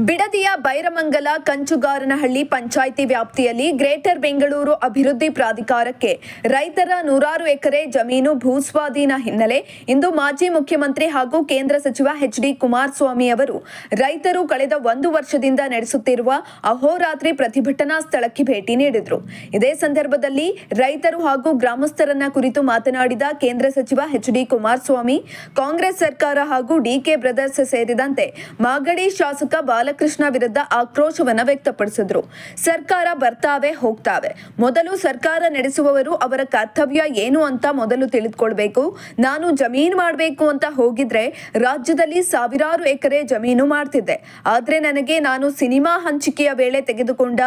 ಬಿಡದಿಯ ಬೈರಮಂಗಲ ಕಂಚುಗಾರನಹಳ್ಳಿ ಪಂಚಾಯಿತಿ ವ್ಯಾಪ್ತಿಯಲ್ಲಿ ಗ್ರೇಟರ್ ಬೆಂಗಳೂರು ಅಭಿವೃದ್ಧಿ ಪ್ರಾಧಿಕಾರಕ್ಕೆ ರೈತರ 100 ಎಕರೆ ಜಮೀನು ಭೂಸ್ವಾಧೀನ ಹಿನ್ನೆಲೆ ಇಂದು ಮಾಜಿ ಮುಖ್ಯಮಂತ್ರಿ ಹಾಗೂ ಕೇಂದ್ರ ಸಚಿವ ಎಚ್.ಡಿ. ಕುಮಾರಸ್ವಾಮಿ ಅವರು ರೈತರು ಕಳೆದ 1 ವರ್ಷದಿಂದ ನಡೆಸುತ್ತಿರುವ ಅಹೋರಾತ್ರಿ ಪ್ರತಿಭಟನಾ ಸ್ಥಳಕ್ಕೆ ಭೇಟಿ ನೀಡಿದರು. ಇದೇ ಸಂದರ್ಭದಲ್ಲಿ ರೈತರು ಹಾಗೂ ಗ್ರಾಮಸ್ಥರನ್ನ ಕುರಿತು ಮಾತನಾಡಿದ ಕೇಂದ್ರ ಸಚಿವ ಎಚ್.ಡಿ. ಕುಮಾರಸ್ವಾಮಿ, ಕಾಂಗ್ರೆಸ್ ಸರ್ಕಾರ ಹಾಗೂ ಡಿಕೆ ಬ್ರದರ್ಸ್ ಸೇರಿದಂತೆ ಮಾಗಡಿ ಶಾಸಕ ಬಾಲಕೃಷ್ಣ ವಿರುದ್ಧ ಆಕ್ರೋಶವನ್ನ ವ್ಯಕ್ತಪಡಿಸಿದ್ರು. ಸರ್ಕಾರ ಬರ್ತಾವೆ ಹೋಗ್ತಾವೆ, ಮೊದಲು ಸರ್ಕಾರ ನಡೆಸುವವರು ಅವರ ಕರ್ತವ್ಯ ಏನು ಅಂತ ಮೊದಲು ತಿಳಿದುಕೊಳ್ಬೇಕು. ನಾನು ಜಮೀನು ಮಾಡಬೇಕು ಅಂತ ಹೋಗಿದ್ರೆ ರಾಜ್ಯದಲ್ಲಿ ಸಾವಿರಾರು ಎಕರೆ ಜಮೀನು ಮಾಡ್ತಿದ್ದೆ. ಆದ್ರೆ ನಾನು ಸಿನಿಮಾ ಹಂಚಿಕೆಯ ವೇಳೆ ತೆಗೆದುಕೊಂಡ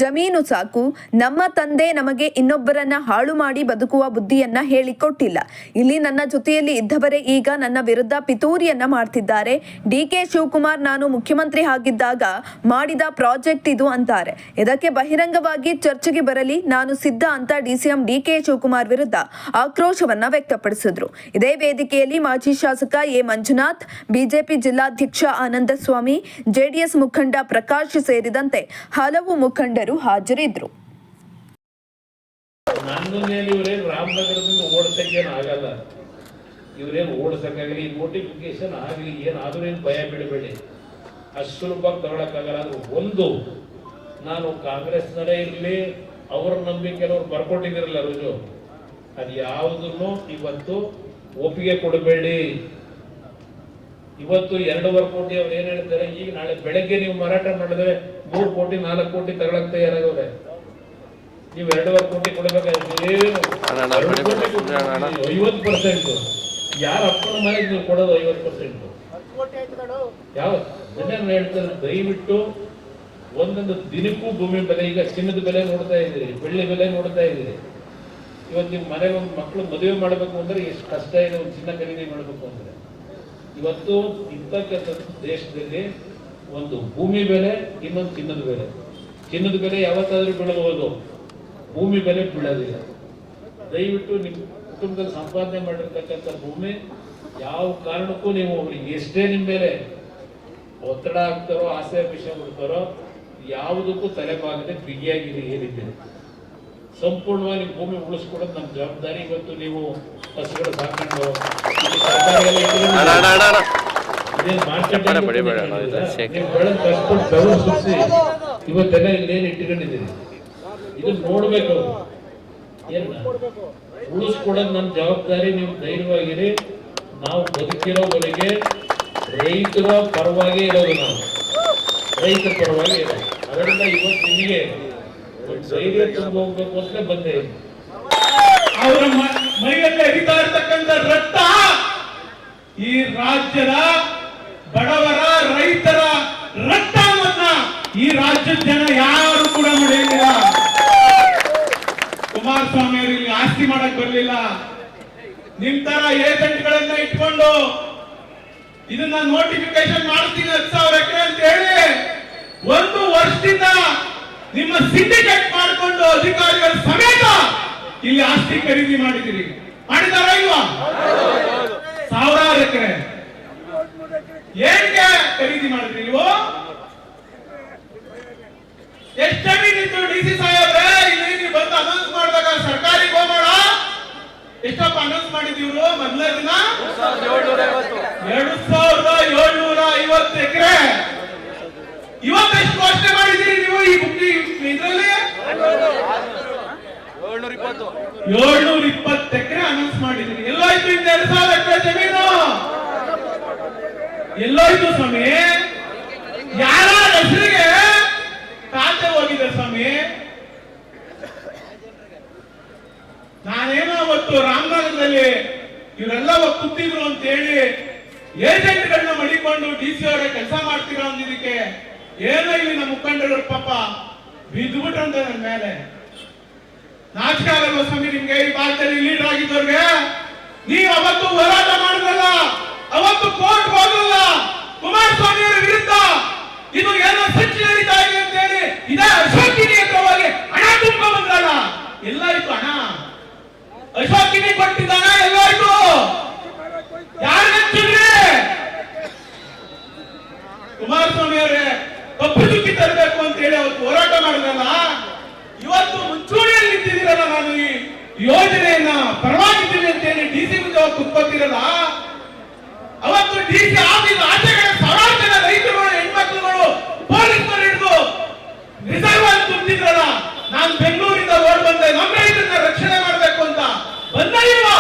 ಜಮೀನು ಸಾಕು. ನಮ್ಮ ತಂದೆ ನಮಗೆ ಇನ್ನೊಬ್ಬರನ್ನ ಹಾಳು ಮಾಡಿ ಬದುಕುವ ಬುದ್ಧಿಯನ್ನ ಹೇಳಿಕೊಟ್ಟಿಲ್ಲ. ಇಲ್ಲಿ ನನ್ನ ಜೊತೆಯಲ್ಲಿ ಇದ್ದವರೇ ಈಗ ನನ್ನ ವಿರುದ್ಧ ಪಿತೂರಿಯನ್ನ ಮಾಡ್ತಿದ್ದಾರೆ. ಡಿ.ಕೆ. ಶಿವಕುಮಾರ್ ನಾನು ಮುಖ್ಯಮಂತ್ರಿ ಆಗಿದ್ದಾಗ ಮಾಡಿದ ಪ್ರಾಜೆಕ್ಟ್ ಇದು ಅಂತಾರೆ. ಇದಕ್ಕೆ ಬಹಿರಂಗವಾಗಿ ಚರ್ಚೆಗೆ ಬರಲಿ, ನಾನು ಸಿದ್ಧ ಅಂತ ಡಿಸಿಎಂ ಡಿ.ಕೆ. ಶಿವಕುಮಾರ್ ವಿರುದ್ಧ ಆಕ್ರೋಶವನ್ನ ವ್ಯಕ್ತಪಡಿಸಿದ್ರು. ಇದೇ ವೇದಿಕೆಯಲ್ಲಿ ಮಾಜಿ ಶಾಸಕ ಎ. ಮಂಜುನಾಥ್, ಬಿಜೆಪಿ ಜಿಲ್ಲಾಧ್ಯಕ್ಷ ಆನಂದಸ್ವಾಮಿ, ಜೆಡಿಎಸ್ ಮುಖಂಡ ಪ್ರಕಾಶ್ ಸೇರಿದಂತೆ ಹಲವು ಮುಖಂಡರು ಹಾಜರಿದ್ದರು. ಇವರೇನು ಓಡಿಸಕ್ಕಾಗಲಿ, ನೋಟಿಫಿಕೇಶನ್ ಆಗಲಿ, ಏನಾದ್ರೂ ಏನು ಭಯ ಬಿಡಬೇಡಿ, ಅಷ್ಟು ಸುಲಭವಾಗಿ ತಗೊಳಕ್ಕಾಗಲ್ಲ. ಅದು ಒಂದು, ನಾನು ಕಾಂಗ್ರೆಸ್ನರೇ ಇರಲಿ, ಅವ್ರ ನಂಬಿಕೆ ಅವ್ರು ಬರ್ಕೊಟ್ಟಿದಿರಲ್ಲ ರುಜು, ಅದು ಯಾವುದನ್ನು ಇವತ್ತು ಒಪ್ಪಿಗೆ ಕೊಡಬೇಡಿ. ಇವತ್ತು 2.5 ಕೋಟಿ ಅವ್ರು ಏನ್ ಹೇಳ್ತಾರೆ, ಈಗ ನಾಳೆ ಬೆಳಗ್ಗೆ ನೀವು ಮಾರಾಟ ಮಾಡಿದ್ರೆ 3 ಕೋಟಿ 4 ಕೋಟಿ ತಗೊಳಕ್ ತಯಾರಾಗವ್ರೆ. ನೀವು 2.5 ಕೋಟಿ ಕೊಡಬೇಕಾದ್ರೆ 50%. ಯಾರ ಅಪ್ಪನ ಮನೆಗೆ ನೀವು ಕೊಡೋದು 50%? ಯಾವ ಜನ ಹೇಳ್ತಾರೆ? ದಯವಿಟ್ಟು ಒಂದೊಂದು ದಿನಕ್ಕೂ ಭೂಮಿ ಬೆಲೆ, ಈಗ ಚಿನ್ನದ ಬೆಲೆ ನೋಡ್ತಾ ಇದ್ದೀರಿ, ಬೆಳ್ಳಿ ಬೆಲೆ ನೋಡ್ತಾ ಇದ್ದೀರಿ. ಇವತ್ತು ನಿಮ್ಮ ಮನೆಗೆ ಒಂದು ಮಕ್ಕಳು ಮದುವೆ ಮಾಡಬೇಕು ಅಂದ್ರೆ ಎಷ್ಟು ಕಷ್ಟ ಇದೆ, ಒಂದು ಚಿನ್ನ ಖರೀದಿ ಮಾಡಬೇಕು ಅಂದ್ರೆ. ಇವತ್ತು ಇರ್ತಕ್ಕಂಥ ದೇಶದಲ್ಲಿ ಒಂದು ಭೂಮಿ ಬೆಲೆ, ಇನ್ನೊಂದು ಚಿನ್ನದ ಬೆಲೆ. ಚಿನ್ನದ ಬೆಲೆ ಯಾವತ್ತಾದ್ರೂ ಬೀಳಬಹುದು, ಭೂಮಿ ಬೆಲೆ ಬೀಳೋದಿಲ್ಲ. ದಯವಿಟ್ಟು ನಿಮ್ಮ ಕುಟುಂಬದಲ್ಲಿ ಸಂಪಾದನೆ ಮಾಡಿರ್ತಕ್ಕಂಥ ಭೂಮಿ ಯಾವ ಕಾರಣಕ್ಕೂ ನೀವು ಅವ್ರಿಗೆ ಎಷ್ಟೇ ನಿಮ್ಮ ಮೇಲೆ ಒತ್ತಡ ಆಗ್ತಾರೋ, ಆಸೆ ವಿಷಯ ಬಿಡ್ತಾರೋ, ಯಾವುದಕ್ಕೂ ತಲೆಬಾಗದೆ ಬಿಗಿಯಾಗಿದೆ ಏನಿದೆ. ಸಂಪೂರ್ಣವಾಗಿ ನಿಮ್ಮ ಭೂಮಿ ಉಳಿಸ್ಕೊಡೋದು ನಮ್ಮ ಜವಾಬ್ದಾರಿ. ಇವತ್ತು ನೀವು ಹಸುಗಳು ಸಾಕೊಂಡು ಇದೇನು ಮಾರ್ಕೆಟ್ ಸುರಿಸಿ ಇವತ್ತೆಲ್ಲ ಇಲ್ಲೇನು ಇಟ್ಕೊಂಡಿದ್ದೀರಿ, ಇದನ್ನ ನೋಡ್ಬೇಕು. ಏನ ಉಳಿಸ್ಕೊಡೋದು ನಮ್ಮ ಜವಾಬ್ದಾರಿ. ನೀವು ಧೈರ್ಯವಾಗಿರಿ. ನಾವು ಬದುಕಿರೋವರೆಗೆ ರೈತರ ಪರವಾಗಿ ಇರೋದು, ನಾವು ರೈತರ ಪರವಾಗಿ ಇರೋದು. ಅದರಿಂದ ಇವತ್ತು ನಿಮಗೆ ಧೈರ್ಯ ತುಂಬ ಹೋಗ್ಬೇಕು ಅಂತ ಬಂದೆ. ಅವರ ಮೈಯಲ್ಲಿ ಹರಿತಾ ಇರ್ತಕ್ಕಂಥ ರಕ್ತ ಈ ರಾಜ್ಯದ ಬಡವರ ರೈತರ ರಕ್ತವನ್ನ ಈ ರಾಜ್ಯದ ಜನ ಯಾರು ಕೂಡ ನಡೆಯಲಿಲ್ಲ. ಕುಮಾರಸ್ವಾಮಿ ಅವರು ಇಲ್ಲಿ ಆಸ್ತಿ ಮಾಡಕ್ ಬರಲಿಲ್ಲ. ನಿಮ್ ತರ ಏಜೆಂಟ್ಗಳನ್ನ ಇಟ್ಕೊಂಡು ಇದನ್ನ ನೋಟಿಫಿಕೇಶನ್ ಮಾಡ್ತೀನಿ 10,000 ಎಕರೆ ಅಂತ ಹೇಳಿ 1 ವರ್ಷದಿಂದ ನಿಮ್ಮ ಸಿಂಡಿಕೇಟ್ ಮಾಡಿಕೊಂಡು ಅಧಿಕಾರಿಗಳ ಸಮೇತ ಇಲ್ಲಿ ಆಸ್ತಿ ಖರೀದಿ ಮಾಡಿದಿರಿ. ಮಾಡಿದಾರ ಇಲ್ವಾ? 1000 ಎಕರೆ ಏನ್ಗೆ ಖರೀದಿ ಮಾಡಿದ್ರಿ ನೀವು? ಎಷ್ಟು ಜಮೀನಿತ್ತು ಡಿ.ಸಿ ಸಾಹೇಬ್ರೆ? ಇಲ್ಲಿ ನೀವು ಬಂದು ಅನೌನ್ಸ್ ಮಾಡಿದಾಗ ಸರ್ಕಾರಿ ಗೋಮಾಳ ಎಷ್ಟಪ್ಪ ಅನೌನ್ಸ್ ಮಾಡಿದಿವ್ರು? ಮೊದಲನೇ ದಿನ 2750 ಎಕರೆ. ಇವತ್ತೆಷ್ಟು ಘೋಷಣೆ ಮಾಡಿದ್ದೀರಿ ನೀವು ಈ ಬುಕ್ಕಿ ಇದರಲ್ಲಿ? 720 ಎಕರೆ ಅನೌನ್ಸ್ ಮಾಡಿದ್ದೀರಿ. ಎಲ್ಲೋಯ್ತು ಇನ್ನು 2,000 ಎಕರೆ ಜಮೀನು? ಎಲ್ಲೋಯ್ತು ಸ್ವಾಮಿ? ಯಾರ ಹೆಸರಿಗೆ ಖಾತೆ ಹೋಗಿದೆ ಸ್ವಾಮಿ? ನಾನೇನೋ ಅವತ್ತು ರಾಮನಗರದಲ್ಲಿ ಇವರೆಲ್ಲ ಕೂತಿದ್ರು ಅಂತ ಹೇಳಿ ಏಜೆಂಟ್ಗಳನ್ನ ಮಡಿಕೊಂಡು ಡಿ.ಸಿ ಅವರೇ ಕೆಲಸ ಮಾಡ್ತೀರಾ ಅಂದಿದ್ದಕ್ಕೆ ಏನೋ ಇಲ್ಲಿ ನಮ್ಮ ಮುಖಂಡರು ಪಾಪ ಬಿದ್ದುಬಿಟ್ರಂತ ನನ್ನ ಮೇಲೆ. ನಾಚಿಕೆ ಆಗಲ್ವ ಸ್ವಾಮಿ ನಿಮ್ಗೆ? ಈ ಭಾಗದಲ್ಲಿ ಲೀಡರ್ ಆಗಿದ್ದವ್ರಿಗೆ ನೀವು ಅವತ್ತು ಹೋರಾಟ ಮಾಡಿದ್ರಲ್ಲ, ಅವತ್ತು ಕೋರ್ಟ್ ಹೋಗಲ್ಲ ಕುಮಾರಸ್ವಾಮಿ ಅವರ ವಿರುದ್ಧ. ಇದು ಏನೋ ಸಂಚು ನಡೀತಾ ಇದೆ ಅಂತ ಹೇಳಿ ಇದೇ ಅಶೋಕಿನಿ ಹತ್ರವಾಗಿ ಹಣ ತುಂಬ್ಕೊ ಬಂದ್ರಲ್ಲ, ಎಲ್ಲಾಯ್ತು ಹಣ? ಅಶೋಕಿನಿ ಕೊಟ್ಟಿದ್ದಾನ? ಎಲ್ಲಾಯ್ತು? ಯಾರು ಹಚ್ಚಿದ್ರಿ? ಕುಮಾರಸ್ವಾಮಿ ಅವರೇ ತರಬೇಕು ಅಂತ ಹೇಳಿ ಅವತ್ತು ಹೋರಾಟ ಮಾಡಿದ್ರಲ್ಲ, ಇವತ್ತು ಮುಂಚೂಣಿಯಲ್ಲಿ ನಿಂತಿದ್ದೀರಲ್ಲ, ನಾನು ಈ ಯೋಜನೆಯನ್ನ ಪರವಾಗಿದ್ದೀನಿ ಅಂತ ಹೇಳಿ ಡಿ ಸಿ ಮುಂದೆ ಕುತ್ಕೋತಿರಲ್ಲ, ಅವತ್ತು ಡಿ ಸಿ ಆಫೀಸ್ ಆಚೆಗಡೆ ಸಾವಿರಾರು ಜನ ರೈತರುಗಳು, ಹೆಣ್ಮಕ್ಳುಗಳು, ಪೊಲೀಸರು ಹಿಡಿದು ರಿಸರ್ವ್ ಅಲ್ಲಿ ತುಂಬಿದ್ರಲ್ಲ, ನಾನು ಬೆಂಗಳೂರಿಂದ ಓಡ್ ಬಂದೆ ನಮ್ಮ ರೈತರನ್ನ ರಕ್ಷಣೆ ಮಾಡ್ಬೇಕು ಅಂತ. ಬಂದ ಇಲ್ವಾ?